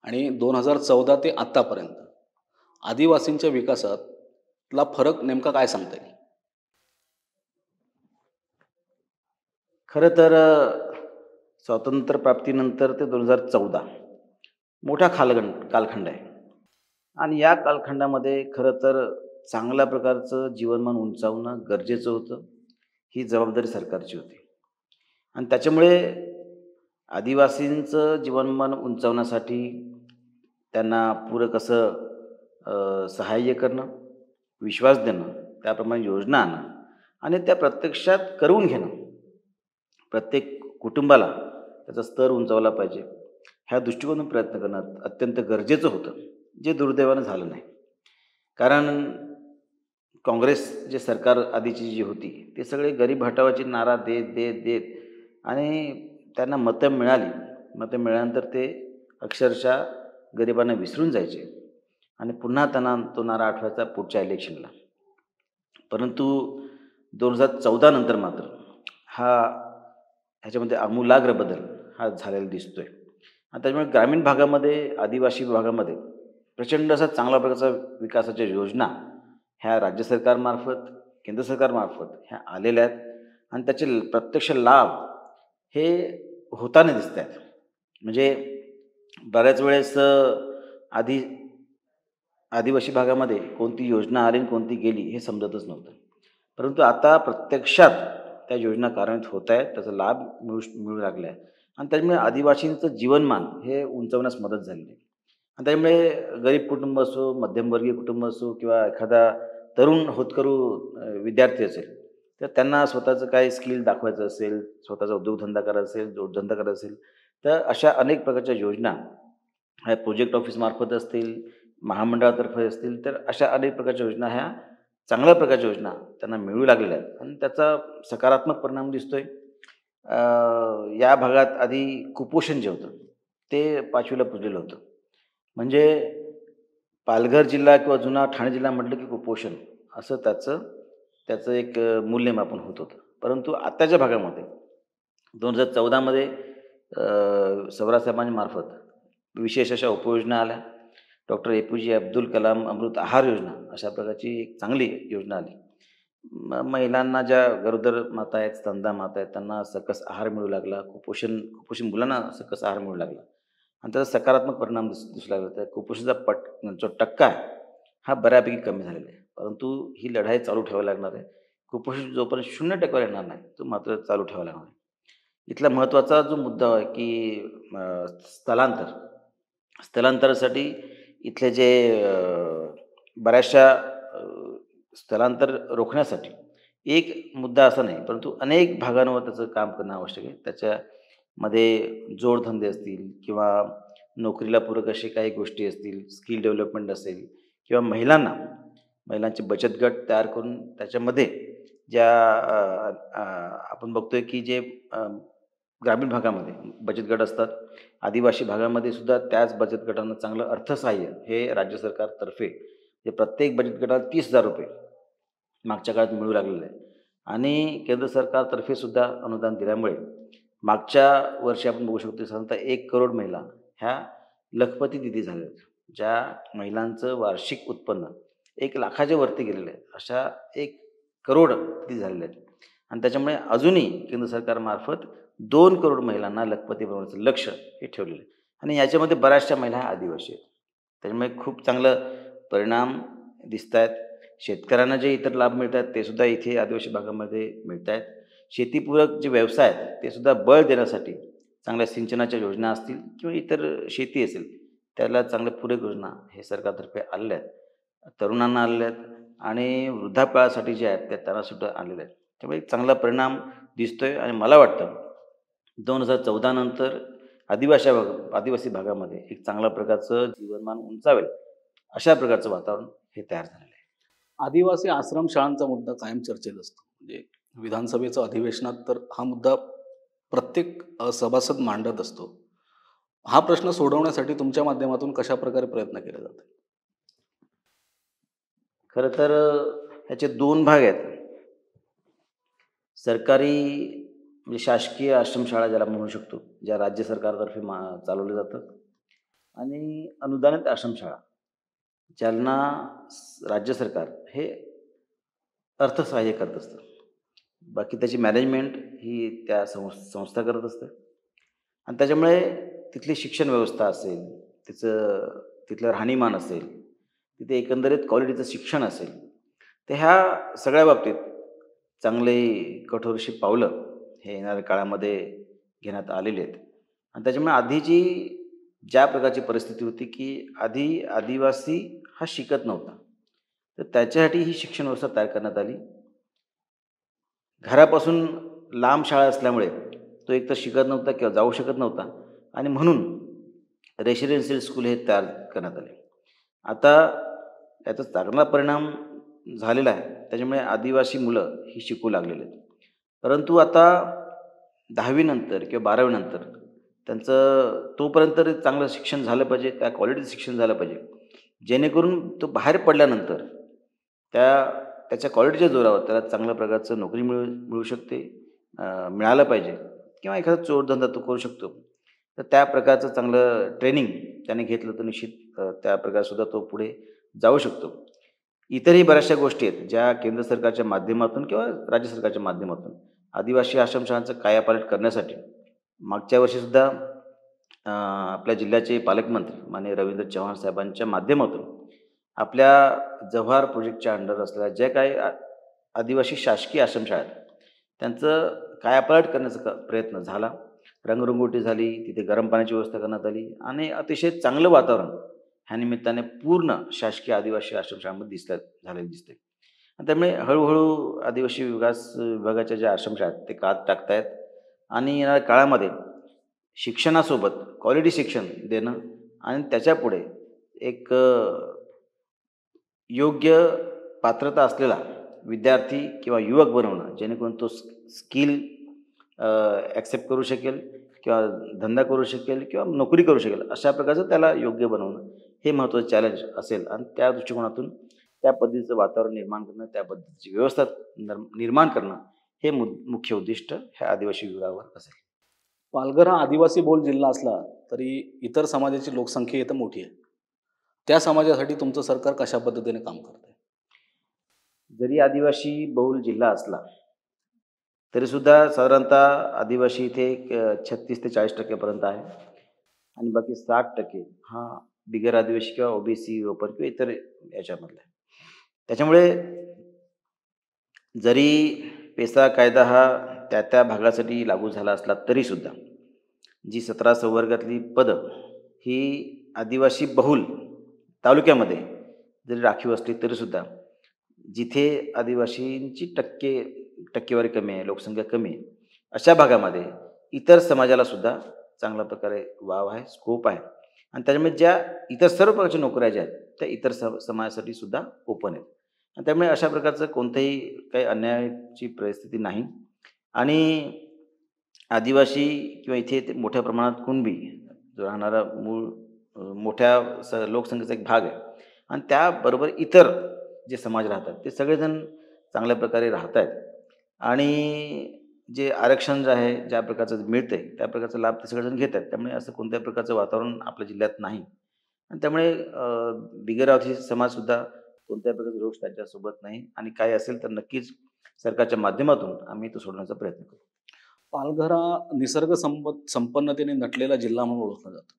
Speaker 2: आणि 2014 ते आतापर्यंत आदिवासींच्या विकासातला फरक नेमका काय सांगता येईल?
Speaker 1: खरं तर स्वातंत्र्य प्राप्तीनंतर ते 2014 मोठा कालखंड आहे आणि या कालखंडामध्ये खरं तर चांगल्या प्रकारचं जीवनमान उंचावणं गरजेचं होतं. ही जबाबदारी सरकारची होती आणि त्याच्यामुळे आदिवासींचं जीवनमान उंचावण्यासाठी त्यांना पूरक असं सहाय्य करणं, विश्वास देणं, त्याप्रमाणे योजना आणणं आणि त्या प्रत्यक्षात करून घेणं. प्रत्येक कुटुंबाला त्याचा स्तर उंचावला पाहिजे ह्या दृष्टिकोनातून प्रयत्न करणं अत्यंत गरजेचं होतं, जे दुर्दैवानं झालं नाही. कारण काँग्रेस जे सरकार आधीची जी होती ते सगळे गरीब हटावाची नारा देत आणि त्यांना मतं मिळाल्यानंतर ते अक्षरशः गरिबांना विसरून जायचे आणि पुन्हा त्यांना तो नारा आठवायचा पुढच्या इलेक्शनला. परंतु 2014 नंतर मात्र ह्याच्यामध्ये आमूलाग्र बदल हा झालेला दिसतोय आणि त्याच्यामुळे ग्रामीण भागामध्ये, आदिवासी भागामध्ये प्रचंड असा चांगल्या प्रकारचा विकासाच्या योजना ह्या राज्य सरकारमार्फत, केंद्र सरकारमार्फत ह्या आलेल्या आहेत आणि त्याचे प्रत्यक्ष लाभ हे होताना दिसत आहेत. म्हणजे बऱ्याच वेळेस आदिवासी भागामध्ये कोणती योजना आली आणि कोणती गेली हे समजतच नव्हतं. परंतु आता प्रत्यक्षात त्या योजना कार्यान्वित होत आहेत, त्याचा लाभ मिळू लागला आहे आणि त्याच्यामुळे आदिवासींचं जीवनमान हे उंचावण्यास मदत झालेली आहे. आणि त्यामुळे गरीब कुटुंब असो, मध्यमवर्गीय कुटुंब असो किंवा एखादा तरुण होतकरू विद्यार्थी असेल, तर त्यांना स्वतःचं काही स्किल दाखवायचं असेल, स्वतःचा उद्योगधंदा करायचा असेल, जोडधंदा करायचा असेल, तर अशा अनेक प्रकारच्या योजना ह्या प्रोजेक्ट ऑफिसमार्फत असतील, महामंडळातर्फे असतील, तर अशा अनेक प्रकारच्या योजना ह्या चांगल्या प्रकारच्या योजना त्यांना मिळू लागलेल्या आहेत आणि त्याचा सकारात्मक परिणाम दिसतोय. या भागात आधी कुपोषण जे होतं ते 5वीला पुजलेलं होतं. म्हणजे पालघर जिल्हा किंवा जुना ठाणे जिल्हा म्हटलं की कुपोषण असं त्याचं एक मूल्यमापन होत होतं. परंतु आताच्या भागामध्ये 2014 मध्ये साहेबांमार्फत विशेष अशा उपयोजना आल्या. डॉक्टर APJ अब्दुल कलाम अमृत आहार योजना अशा प्रकारची एक चांगली योजना आली. महिलांना ज्या गरोदर माता आहेत, स्तनदा माता आहेत, त्यांना सकस आहार मिळू लागला. कुपोषण मुलांना सकस आहार मिळू लागला आणि त्याचा सकारात्मक परिणाम दिसू लागला. त्या कुपोषणाचा जो टक्का आहे हा बऱ्यापैकी कमी झालेला आहे. परंतु ही लढाई चालू ठेवावी लागणार आहे. कुपोषण जोपर्यंत 0% येणार नाही तो मात्र चालू ठेवावा लागणार आहे. इथला महत्त्वाचा जो मुद्दा आहे की स्थलांतरासाठी इथले जे बऱ्याचशा स्थलांतर रोखण्यासाठी एक मुद्दा असा नाही, परंतु अनेक भागांवर त्याचं काम करणं आवश्यक आहे. त्याच्यामध्ये जोडधंदे असतील किंवा नोकरीला पूरक असे काही गोष्टी असतील, स्किल डेव्हलपमेंट असेल किंवा महिलांना महिलांचे बचत गट तयार करून त्याच्यामध्ये ज्या आपण बघतोय की जे ग्रामीण भागामध्ये बचत गट असतात, आदिवासी भागामध्ये सुद्धा त्याच बचत गटांना चांगलं अर्थसहाय्य हे राज्य सरकारतर्फे जे प्रत्येक बचत गटाला 30,000 रुपये मागच्या काळात मिळू लागलेलं आहे. आणि केंद्र सरकारतर्फे सुद्धा अनुदान दिल्यामुळे मागच्या वर्षी आपण बघू शकतो साधारणतः 1 करोड महिला ह्या लखपती दिदी झाल्या आहेत. ज्या महिलांचं वार्षिक उत्पन्न 1 लाखाच्या वरती गेलेलं आहे. अशा 1 करोड दिदी झालेल्या आहेत. आणि त्याच्यामुळे अजूनही केंद्र सरकारमार्फत 2 करोड महिलांना लखपती बनवण्याचं लक्ष्य हे ठेवलेलं आहे. आणि याच्यामध्ये बऱ्याचशा महिला ह्या आदिवासी आहेत. त्याच्यामुळे खूप चांगलं परिणाम दिसत आहेत. शेतकऱ्यांना जे इतर लाभ मिळत आहेत ते सुद्धा इथे आदिवासी भागामध्ये मिळत आहेत. शेतीपूरक जे व्यवसाय आहेत ते सुद्धा बळ देण्यासाठी चांगल्या सिंचनाच्या योजना असतील किंवा इतर शेती असेल त्याला चांगल्या पूरक योजना हे सरकारतर्फे आलेल्या आहेत. तरुणांना आलेल्या आहेत आणि वृद्धापकाळासाठी जे आहेत त्या त्यांना सुद्धा आलेल्या आहेत. त्यामुळे एक चांगला परिणाम दिसतोय आणि मला वाटतं 2014 नंतर आदिवासी भागामध्ये एक चांगल्या प्रकारचं जीवनमान उंचावेल अशा प्रकारचं वातावरण हे तयार झालेलं आहे.
Speaker 2: आदिवासी आश्रमशाळांचा मुद्दा कायम चर्चेत असतो. म्हणजे विधानसभेचं अधिवेशनात तर हा मुद्दा प्रत्येक सभासद मांडत असतो. हा प्रश्न सोडवण्यासाठी तुमच्या माध्यमातून कशा प्रकारे प्रयत्न केले जातात?
Speaker 1: खरं तर ह्याचे 2 भाग आहेत. सरकारी म्हणजे शासकीय आश्रमशाळा ज्याला म्हणू शकतो, ज्या राज्य सरकारतर्फे चालवल्या जातात आणि अनुदानित आश्रमशाळा ज्यांना राज्य सरकार हे अर्थसहाय्य करत असतं. बाकी त्याची मॅनेजमेंट ही त्या संस्था करत असते. आणि त्याच्यामुळे तिथली शिक्षण व्यवस्था असेल, तिथलं राहणीमान असेल, तिथे एकंदरीत क्वालिटीचं शिक्षण असेल, तर ह्या सगळ्या बाबतीत चांगले कठोरशी पावलं हे येणाऱ्या काळामध्ये घेण्यात आलेली आहेत. आणि त्याच्यामुळे आधीची ज्या प्रकारची परिस्थिती होती की आधी आदिवासी हा शिकत नव्हता, तर त्याच्यासाठी ही शिक्षण व्यवस्था तयार करण्यात आली. घरापासून लांब शाळा असल्यामुळे तो एकतर शिकत नव्हता किंवा जाऊ शकत नव्हता आणि म्हणून रेसिडेन्शियल स्कूल हे तयार करण्यात आले. आता याचा चांगला परिणाम झालेला आहे. त्याच्यामुळे आदिवासी मुलं ही शिकू लागलेली आहेत. परंतु आता 10वी नंतर किंवा 12वी नंतर त्यांचं तोपर्यंत तरी चांगलं शिक्षण झालं पाहिजे, त्या क्वालिटीचं शिक्षण झालं पाहिजे, जेणेकरून तो बाहेर पडल्यानंतर त्याच्या क्वालिटीच्या जोरावर त्याला चांगल्या प्रकारचं नोकरी मिळू शकते, मिळालं पाहिजे किंवा एखादा जोडधंदा तो करू शकतो. तर त्या प्रकारचं चांगलं ट्रेनिंग त्याने घेतलं तर निश्चित त्या प्रकारसुद्धा तो पुढे जाऊ शकतो. इतरही बऱ्याचशा गोष्टी आहेत ज्या केंद्र सरकारच्या माध्यमातून किंवा राज्य सरकारच्या माध्यमातून आदिवासी आश्रमशाळांचं कायापालट करण्यासाठी मागच्या वर्षीसुद्धा आपल्या जिल्ह्याचे पालकमंत्री माननीय रवींद्र चव्हाण साहेबांच्या माध्यमातून आपल्या जव्हार प्रोजेक्टच्या अंडर असलेल्या ज्या काही आदिवासी शासकीय आश्रमशाळा आहेत त्यांचं कायापालट करण्याचा प्रयत्न झाला. रंगरंगोटी झाली, तिथे गरम पाण्याची व्यवस्था करण्यात आली आणि अतिशय चांगलं वातावरण ह्या निमित्ताने पूर्ण शासकीय आदिवासी आश्रमशाळांमध्ये झालेलं दिसते. आणि त्यामुळे हळूहळू आदिवासी विभागाच्या ज्या आश्रमशाळा आहेत ते कात टाकतायत आणि येणाऱ्या काळामध्ये शिक्षणासोबत क्वालिटी शिक्षण देणं आणि त्याच्यापुढे एक योग्य पात्रता असलेला विद्यार्थी किंवा युवक बनवणं, जेणेकरून तो स्किल ॲक्सेप्ट करू शकेल किंवा धंदा करू शकेल किंवा नोकरी करू शकेल, अशा प्रकारचं त्याला योग्य बनवणं हे महत्त्वाचं चॅलेंज असेल. आणि त्या दृष्टिकोनातून त्या पद्धतीचं वातावरण निर्माण करणं, त्या पद्धतीची व्यवस्था निर्माण करणं हे मुख्य उद्दिष्ट ह्या आदिवासी विभागावर असेल.
Speaker 2: पालघर हा आदिवासी बहुल जिल्हा असला तरी इतर समाजाची लोकसंख्या इथं मोठी आहे. त्या समाजासाठी तुमचं सरकार कशा पद्धतीने काम करत आहे?
Speaker 1: जरी आदिवासी बहुल जिल्हा असला तरीसुद्धा साधारणतः आदिवासी इथे 36 ते 40% पर्यंत आहे आणि बाकी 60% हा बिगर आदिवासी किंवा ओबीसी ओपन किंवा इतर याच्यामधला आहे. त्याच्यामुळे जरी पेसा कायदा हा त्या भागासाठी लागू झाला असला तरीसुद्धा जी 17 संवर्गातली पदं ही आदिवासी बहुल तालुक्यामध्ये जरी राखीव असली तरीसुद्धा जिथे आदिवासींची टक्केवारी कमी आहे, लोकसंख्या कमी आहे, अशा भागामध्ये इतर समाजाला सुद्धा चांगल्या प्रकारे वाव आहे, स्कोप आहे. आणि त्याच्यामुळे ज्या इतर सर्व प्रकारच्या नोकऱ्या ज्या आहेत त्या इतर समाजासाठी सुद्धा ओपन आहेत. आणि त्यामुळे अशा प्रकारचं कोणत्याही काही अन्यायाची परिस्थिती नाही. आणि आदिवासी किंवा इथे ते मोठ्या प्रमाणात कुणबी जो राहणारा मूळ मोठ्या लोकसंख्येचा एक भाग आहे. आणि त्याबरोबर इतर जे समाज राहतात ते सगळेजण चांगल्या प्रकारे राहत आहेत. आणि जे आरक्षण जे आहे, ज्या प्रकारचं मिळतंय त्या प्रकारचा लाभ ते सगळेजण घेत आहेत. त्यामुळे असं कोणत्याही प्रकारचं वातावरण आपल्या जिल्ह्यात नाही. आणि त्यामुळे बिगर आदिवासी समाजसुद्धा कोणत्याही प्रकारचा रोष त्यांच्यासोबत नाही. आणि काही असेल तर नक्कीच सरकारच्या माध्यमातून आम्ही तो सोडवण्याचा प्रयत्न करू.
Speaker 2: पालघर हा निसर्ग संपन्नतेने नटलेला जिल्हा म्हणून ओळखला जातो.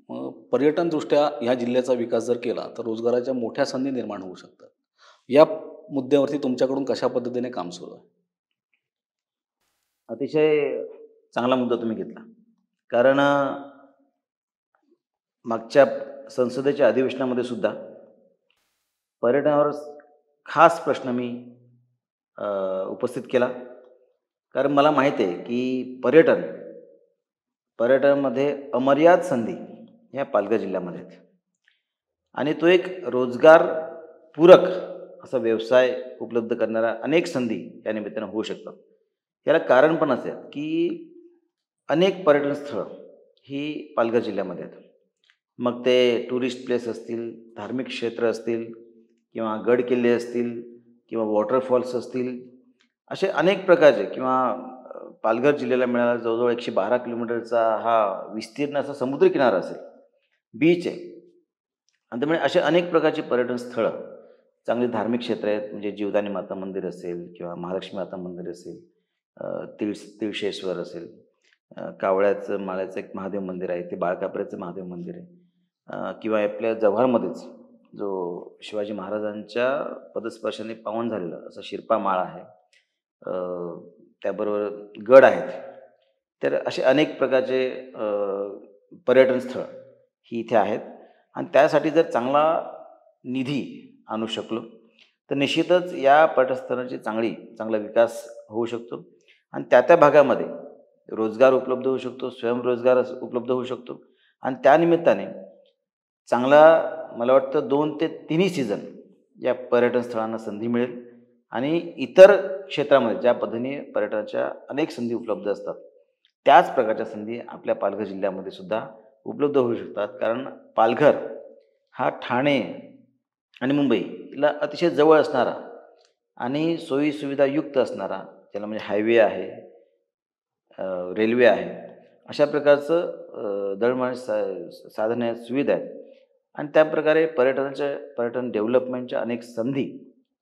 Speaker 2: मग पर्यटनदृष्ट्या ह्या जिल्ह्याचा विकास जर केला तर रोजगाराच्या मोठ्या संधी निर्माण होऊ शकतात. या मुद्द्यावरती तुमच्याकडून कशा पद्धतीने काम सुरू आहे?
Speaker 1: अतिशय चांगला मुद्दा तुम्ही घेतला. कारण मागच्या संसदेच्या अधिवेशनामध्ये सुद्धा पर्यटनावर खास प्रश्न मी उपस्थित केला. कारण मला माहीत आहे की पर्यटनामध्ये अमर्याद संधी ह्या पालघर जिल्ह्यामध्ये आहेत. आणि तो एक रोजगार पूरक असा व्यवसाय उपलब्ध करणाऱ्या अनेक संधी या निमित्तानं होऊ शकतात. याला कारण पण असं आहे की अनेक पर्यटन स्थळं ही पालघर जिल्ह्यामध्ये आहेत. मग ते टुरिस्ट प्लेस असतील, धार्मिक क्षेत्र असतील किंवा गड किल्ले असतील किंवा वॉटरफॉल्स असतील, असे अनेक प्रकारचे किंवा पालघर जिल्ह्याला मिळाला जवळजवळ 112 किलोमीटरचा हा विस्तीर्ण असा समुद्रकिनारा असेल, बीच आहे. आणि त्यामुळे असे अनेक प्रकारची पर्यटन स्थळं, चांगली धार्मिक क्षेत्र आहेत. म्हणजे जीवदानी माता मंदिर असेल किंवा महालक्ष्मी माता मंदिर असेल, तिळशेश्वर असेल, कावळ्याचं माळ्याचं एक महादेव मंदिर आहे, ते बाळकापऱ्याचं महादेव मंदिर आहे. किंवा आपल्या जव्हारमध्येच जो शिवाजी महाराजांच्या पदस्पर्शाने पावन झालेला असा शिरपा माळ आहे. त्याबरोबर गड आहेत. तर असे अनेक प्रकारचे पर्यटन स्थळं ही इथे आहेत. आणि त्यासाठी जर चांगला निधी आणू शकलो तर निश्चितच या पर्यटनस्थळांची चांगला विकास होऊ शकतो. आणि त्या भागामध्ये रोजगार उपलब्ध होऊ शकतो, स्वयंरोजगार उपलब्ध होऊ शकतो. आणि त्यानिमित्ताने चांगला मला वाटतं 2 ते 3 सीझन या पर्यटन स्थळांना संधी मिळेल. आणि इतर क्षेत्रामध्ये ज्या पद्धतीने पर्यटनाच्या अनेक संधी उपलब्ध असतात, त्याच प्रकारच्या संधी आपल्या पालघर जिल्ह्यामध्ये सुद्धा उपलब्ध होऊ शकतात. कारण पालघर हा ठाणे आणि मुंबईला अतिशय जवळ असणारा आणि सोयीसुविधायुक्त असणारा, ज्याला म्हणजे हायवे आहे, रेल्वे आहे, अशा प्रकारचं दळणवळण साधन आहेत, सुविधा आहेत. आणि त्याप्रकारे पर्यटन डेव्हलपमेंटच्या अनेक संधी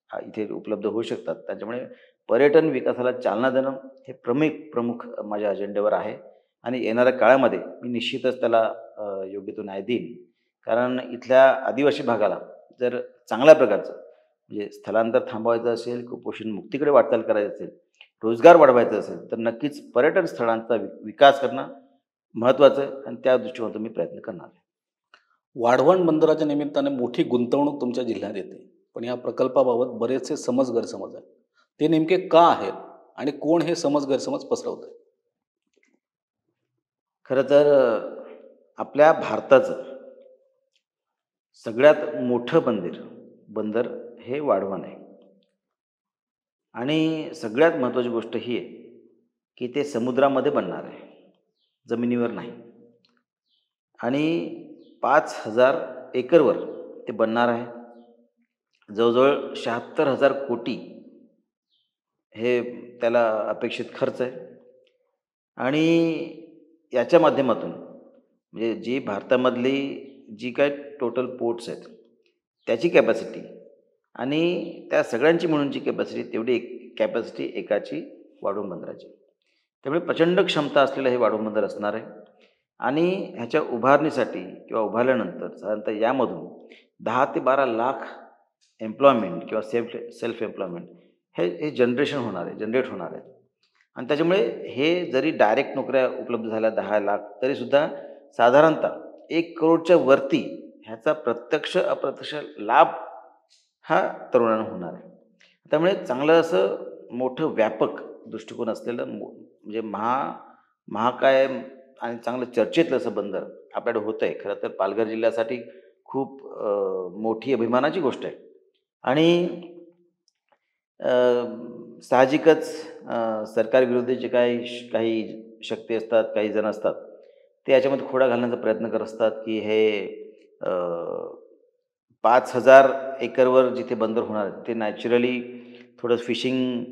Speaker 1: इथे उपलब्ध होऊ शकतात. त्याच्यामुळे पर्यटन विकासाला चालना देणं हे प्रमुख माझ्या अजेंड्यावर आहे. आणि येणाऱ्या काळामध्ये मी निश्चितच त्याला योग्य तो न्याय देईन. कारण इथल्या आदिवासी भागाला जर चांगल्या प्रकारचं म्हणजे स्थलांतर थांबवायचं असेल, कुपोषण मुक्तीकडे वाटचाल करायची असेल, रोजगार वाढवायचा असेल, तर नक्कीच पर्यटन स्थळांचा विकास करणं महत्त्वाचं आहे. आणि त्या दृष्टिकोनातून मी प्रयत्न करणार आहे.
Speaker 2: वाढवण बंदराच्या निमित्ताने मोठी गुंतवणूक तुमच्या जिल्ह्यात येते, पण या प्रकल्पाबाबत बरेचसे गैरसमज आहेत. ते नेमके का आहेत आणि कोण हे गैरसमज पसरवत आहे?
Speaker 1: खरं तर आपल्या भारताचं सगळ्यात मोठं बंदर हे वाढवण आहे. आणि सगळ्यात महत्त्वाची गोष्ट ही आहे की ते समुद्रामध्ये बनणार आहे, जमिनीवर नाही. आणि 5,000 एकरवर ते बनणार आहे. जवळजवळ 76,000 कोटी हे त्याला अपेक्षित खर्च आहे. आणि याच्या माध्यमातून म्हणजे जी भारतामधली जी काय टोटल पोर्ट्स आहेत त्याची कॅपॅसिटी आणि त्या सगळ्यांची मिळून जी कॅपॅसिटी तेवढी कॅपॅसिटी एकाची वाढवण बंदराची. त्यामुळे प्रचंड क्षमता असलेलं हे वाढवण बंदर असणार आहे. आणि ह्याच्या उभारणीसाठी किंवा उभारल्यानंतर साधारणतः यामधून 10 ते 12 लाख एम्प्लॉयमेंट किंवा सेल्फ एम्प्लॉयमेंट हे जनरेट होणार आहे. आणि त्याच्यामुळे हे जरी डायरेक्ट नोकऱ्या उपलब्ध झाल्या 10 लाख, तरीसुद्धा साधारणतः 1 करोडच्या वरती ह्याचा प्रत्यक्ष अप्रत्यक्ष लाभ हा तरुणांना होणार आहे. त्यामुळे चांगलं असं मोठं व्यापक दृष्टिकोन असलेलं म्हणजे महाकाय आणि चांगलं चर्चेतलं असं बंदर आपल्याकडे होतं आहे. खरं तर पालघर जिल्ह्यासाठी खूप मोठी अभिमानाची गोष्ट आहे. आणि साहजिकच सरकारविरोधी जे काही शक्ती असतात, काही जण असतात, ते याच्यामध्ये खोडा घालण्याचा प्रयत्न करत असतात, की हे अ, 5,000 एकरवर जिथे बंदर होणार आहे, ते नॅचरली थोडं फिशिंग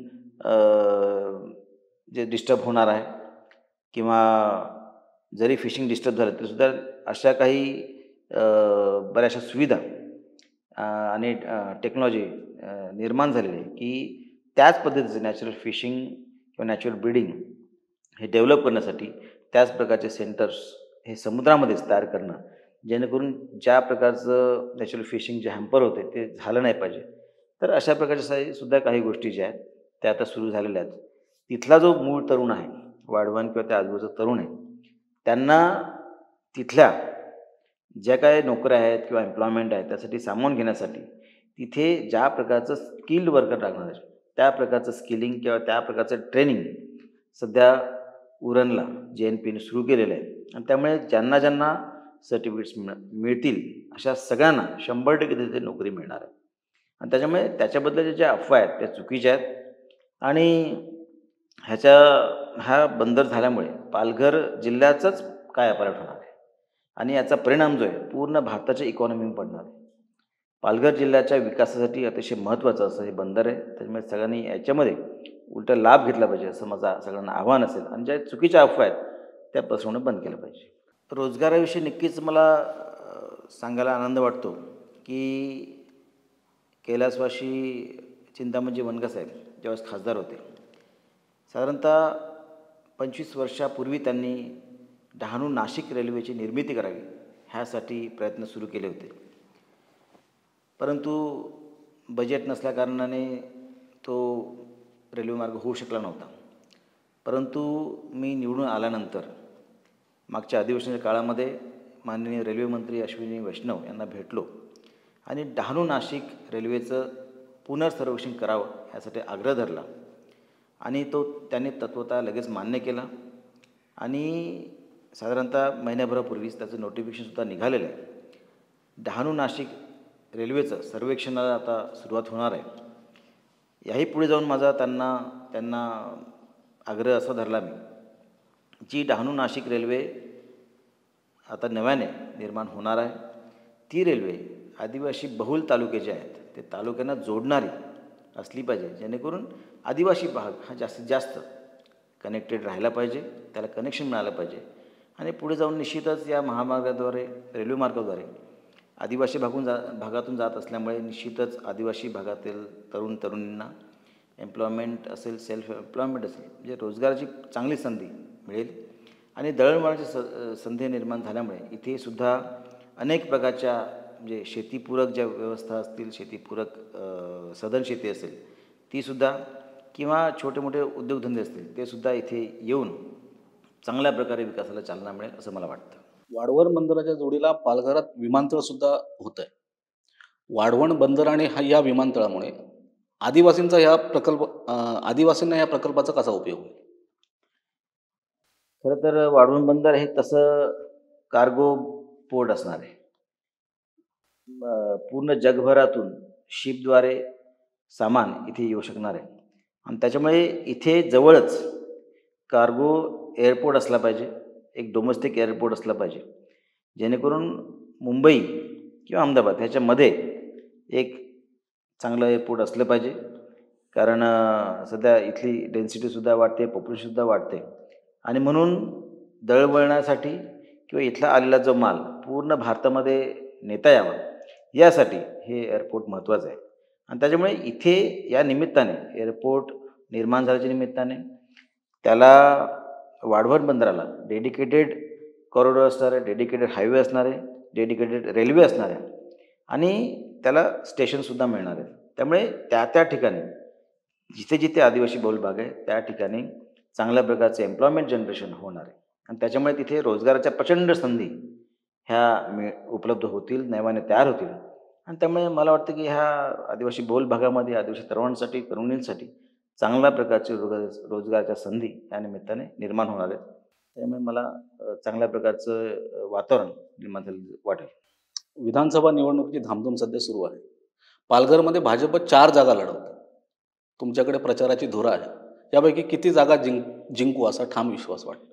Speaker 1: जे डिस्टर्ब होणार आहे किंवा जरी फिशिंग डिस्टर्ब झालं तरीसुद्धा अशा काही बऱ्याचशा सुविधा आणि टेक्नॉलॉजी निर्माण झालेली आहे, की त्याच पद्धतीचं नॅचरल फिशिंग किंवा नॅचरल ब्रीडिंग हे डेव्हलप करण्यासाठी त्याच प्रकारचे सेंटर्स हे समुद्रामध्येच तयार करणं, जेणेकरून ज्या प्रकारचं नॅचरल फिशिंग जे हॅम्पर होते ते झालं नाही पाहिजे. तर अशा प्रकारच्या सुद्धा काही गोष्टी ज्या आहेत त्या आता सुरू झालेल्या आहेत. तिथला जो मूळ तरुण आहे, वाढवण किंवा त्या आजूबाजूचा तरुण आहे, त्यांना तिथल्या ज्या काही नोकऱ्या आहेत किंवा एम्प्लॉयमेंट आहे त्यासाठी सामावून घेण्यासाठी तिथे ज्या प्रकारचं स्किल्ड वर्कर लागणार आहे, त्या प्रकारचं स्किलिंग किंवा त्या प्रकारचं ट्रेनिंग सध्या उरणला JNPने सुरू केलेलं आहे. आणि त्यामुळे ज्यांना ज्यांना सर्टिफिकेट्स मिळतील अशा सगळ्यांना 100% तिथे नोकरी मिळणार आहे. आणि त्याच्यामुळे त्याच्याबद्दलच्या ज्या अफवा आहेत त्या चुकीच्या आहेत. आणि ह्याच्या हा बंदर झाल्यामुळे पालघर जिल्ह्याचाच कायापालट होणार आहे आणि याचा परिणाम जो आहे पूर्ण भारताच्या इकॉनॉमीवर पडणार आहे. पालघर जिल्ह्याच्या विकासासाठी अतिशय महत्त्वाचं असं हे बंदर आहे. त्याच्यामुळे सगळ्यांनी याच्यामध्ये उलटा लाभ घेतला पाहिजे असं माझं सगळ्यांना आव्हान असेल. आणि ज्या चुकीच्या अफवा आहेत त्या पसरवणं बंद केलं पाहिजे. रोजगाराविषयी नक्कीच मला सांगायला आनंद वाटतो, की कैलासवासी चिंतामणजी वनगासाहेब ज्यावेळेस खासदार होते, साधारणतः 25 वर्षापूर्वी त्यांनी डहाणू नाशिक रेल्वेची निर्मिती करावी ह्यासाठी प्रयत्न सुरू केले होते. परंतु बजेट नसल्याकारणाने तो रेल्वे मार्ग होऊ शकला नव्हता. परंतु मी निवडून आल्यानंतर मागच्या अधिवेशनाच्या काळामध्ये माननीय रेल्वे मंत्री अश्विनी वैष्णव यांना भेटलो आणि डहाणू नाशिक रेल्वेचं पुनर्सर्वेक्षण करावं यासाठी आग्रह धरला आणि त्यांनी तत्वतः लगेच मान्य केला. आणि साधारणतः महिन्याभरापूर्वीच त्याचं नोटिफिकेशनसुद्धा निघालेलं आहे. डहाणू नाशिक रेल्वेचं सर्वेक्षणाला आता सुरुवात होणार आहे. याही पुढे जाऊन माझा त्यांना आग्रह असा धरला मी, जी डहाणू नाशिक रेल्वे आता नव्याने निर्माण होणार आहे, ती रेल्वे आदिवासी बहुल तालुके जे आहेत ते तालुक्यांना जोडणारी असली पाहिजे, जेणेकरून आदिवासी भाग हा जास्तीत जास्त कनेक्टेड राहायला पाहिजे, त्याला कनेक्शन मिळालं पाहिजे. आणि पुढे जाऊन निश्चितच या महामार्गाद्वारे रेल्वे मार्गाद्वारे आदिवासी भागातून जात असल्यामुळे निश्चितच आदिवासी भागातील तरुणींना एम्प्लॉयमेंट असेल, सेल्फ एम्प्लॉयमेंट असेल, म्हणजे रोजगाराची चांगली संधी मिळेल. आणि दळणवळणाची संधी निर्माण झाल्यामुळे इथे सुद्धा अनेक प्रकारच्या म्हणजे शेतीपूरक ज्या व्यवस्था असतील, शेतीपूरक सधन शेती असेल तीसुद्धा किंवा छोटे मोठे उद्योगधंदे असतील ते सुद्धा इथे येऊन चांगल्या प्रकारे विकासाला चालना मिळेल असं मला वाटतं.
Speaker 2: वाढवण बंदराच्या जोडीला पालघरात विमानतळ सुद्धा होत आहे. वाढवण बंदर आणि या विमानतळामुळे आदिवासींना या प्रकल्पाचा कसा उपयोग होईल?
Speaker 1: खरं तर वाढवण बंदर हे तसं कार्गो पोर्ट असणार आहे. पूर्ण जगभरातून शिपद्वारे सामान इथे येऊ शकणार आहे. आणि त्याच्यामुळे इथे जवळच कार्गो एअरपोर्ट असला पाहिजे, एक डोमेस्टिक एअरपोर्ट असला पाहिजे, जेणेकरून मुंबई किंवा अहमदाबाद ह्याच्यामध्ये एक चांगलं एअरपोर्ट असलं पाहिजे. कारण सध्या इथली डेन्सिटीसुद्धा वाढते, पॉप्युलेशनसुद्धा वाढते. आणि म्हणून दळणवळणासाठी किंवा इथला आलेला जो माल पूर्ण भारतामध्ये नेता यावा यासाठी हे एअरपोर्ट महत्त्वाचं आहे. आणि त्याच्यामुळे इथे या निमित्ताने एअरपोर्ट निर्माण झाल्याच्या निमित्ताने त्याला वाढवण बंदराला डेडिकेटेड कॉरिडॉर असणार आहे, डेडिकेटेड हायवे असणार आहे, डेडिकेटेड रेल्वे असणार आहे आणि त्याला स्टेशनसुद्धा मिळणार आहे. त्यामुळे त्या ठिकाणी जिथे जिथे आदिवासी बहुल भाग आहे त्या ठिकाणी चांगल्या प्रकारचे एम्प्लॉयमेंट जनरेशन होणार आहे. आणि त्याच्यामुळे तिथे रोजगाराच्या प्रचंड संधी ह्या उपलब्ध होतील, नव्याने तयार होतील. आणि त्यामुळे मला वाटतं की ह्या आदिवासी बहुल भागामध्ये आदिवासी तरुणांसाठी, तरुणींसाठी चांगल्या प्रकारचे रोजगाराच्या संधी या निमित्ताने निर्माण होणार आहेत. त्यामुळे मला चांगल्या प्रकारचं वातावरण निर्माण झालं वाटेल.
Speaker 2: विधानसभा निवडणुकीची धामधूम सध्या सुरू आहे. पालघरमध्ये भाजप 4 जागा लढवते. तुमच्याकडे प्रचाराची धुरा आहे, यापैकी किती जागा जिंकू असा ठाम विश्वास वाटतो?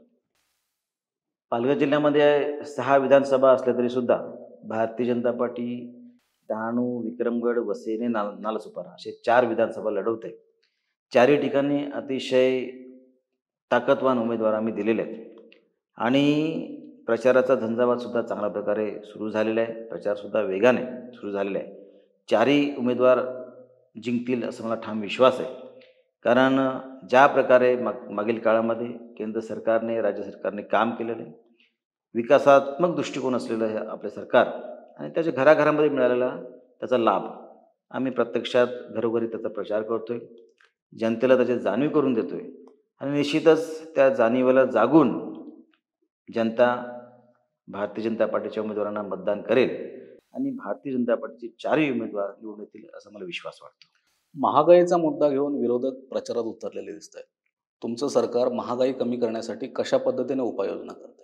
Speaker 1: पालघर जिल्ह्यामध्ये 6 विधानसभा असल्या तरी सुद्धा भारतीय जनता पार्टी डहाणू, विक्रमगड, वसई आणि नालासोपारा असे 4 विधानसभा लढवते. चारही ठिकाणी अतिशय ताकदवान उमेदवार आम्ही दिलेले आहेत आणि प्रचाराचा झंझावातसुद्धा चांगल्या प्रकारे सुरू झालेला आहे. प्रचारसुद्धा वेगाने सुरू झालेला आहे. चारही उमेदवार जिंकतील असं मला ठाम विश्वास आहे. कारण ज्या प्रकारे मागील काळामध्ये केंद्र सरकारने, राज्य सरकारने काम केलेलं आहे, विकासात्मक दृष्टिकोन असलेलं हे आपले सरकार आणि त्याच्या घराघरामध्ये मिळालेला त्याचा लाभ आम्ही प्रत्यक्षात घरोघरी त्याचा प्रचार करतो आहे. जनतेला त्याची जाणीव करून देतो आहे आणि निश्चितच त्या जाणीवेला जागून जनता भारतीय जनता पार्टीच्या उमेदवारांना मतदान करेल आणि भारतीय जनता पार्टीचे 4ही उमेदवार निवडून येतील असा मला विश्वास वाटतो.
Speaker 2: महागाईचा मुद्दा घेऊन विरोधक प्रचारात उतरलेले दिसत आहेत. तुमचं सरकार महागाई कमी करण्यासाठी कशा पद्धतीने उपाययोजना करते?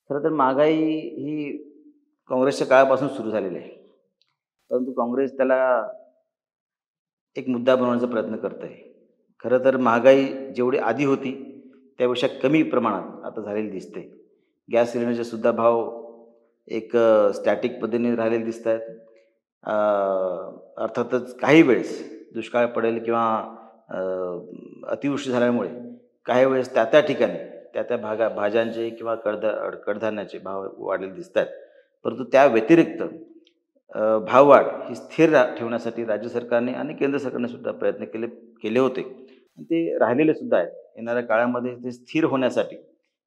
Speaker 1: खरं तर महागाई ही काँग्रेसच्या काळापासून सुरू झालेली आहे, परंतु काँग्रेस त्याला एक मुद्दा बनवण्याचा प्रयत्न करत आहे. खरं तर महागाई जेवढी आधी होती त्यापेक्षा कमी प्रमाणात आता झालेली दिसते. गॅस सिलेंडरचे सुद्धा भाव एक स्टॅटिक पद्धतीने राहिलेले दिसत आहेत. अर्थातच काही वेळेस दुष्काळ पडेल किंवा अतिवृष्टी झाल्यामुळे काही वेळेस त्या ठिकाणी त्या भाज्यांचे किंवा कडधान्याचे भाव वाढलेले दिसत आहेत. परंतु त्या व्यतिरिक्त भाववाढ ही स्थिर ठेवण्यासाठी राज्य सरकारने आणि केंद्र सरकारने सुद्धा प्रयत्न केले होते आणि ते राहिलेले सुद्धा आहेत. येणाऱ्या काळामध्ये ते स्थिर होण्यासाठी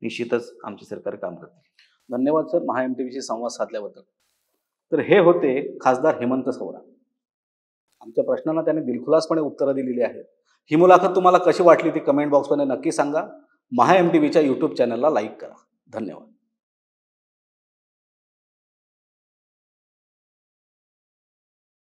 Speaker 1: निश्चितच आमचे सरकार काम करते.
Speaker 2: धन्यवाद सर, महा MTVशी संवाद साधल्याबद्दल. तर हे होते खासदार हेमंत सवरा. आमच्या प्रश्नांना त्यांनी दिलखुलासपणे उत्तरं दिलेली आहेत. ही मुलाखत तुम्हाला कशी वाटली ती कमेंट बॉक्समध्ये नक्की सांगा. महा MTVच्या यूट्यूब चॅनलला लाईक करा. धन्यवाद.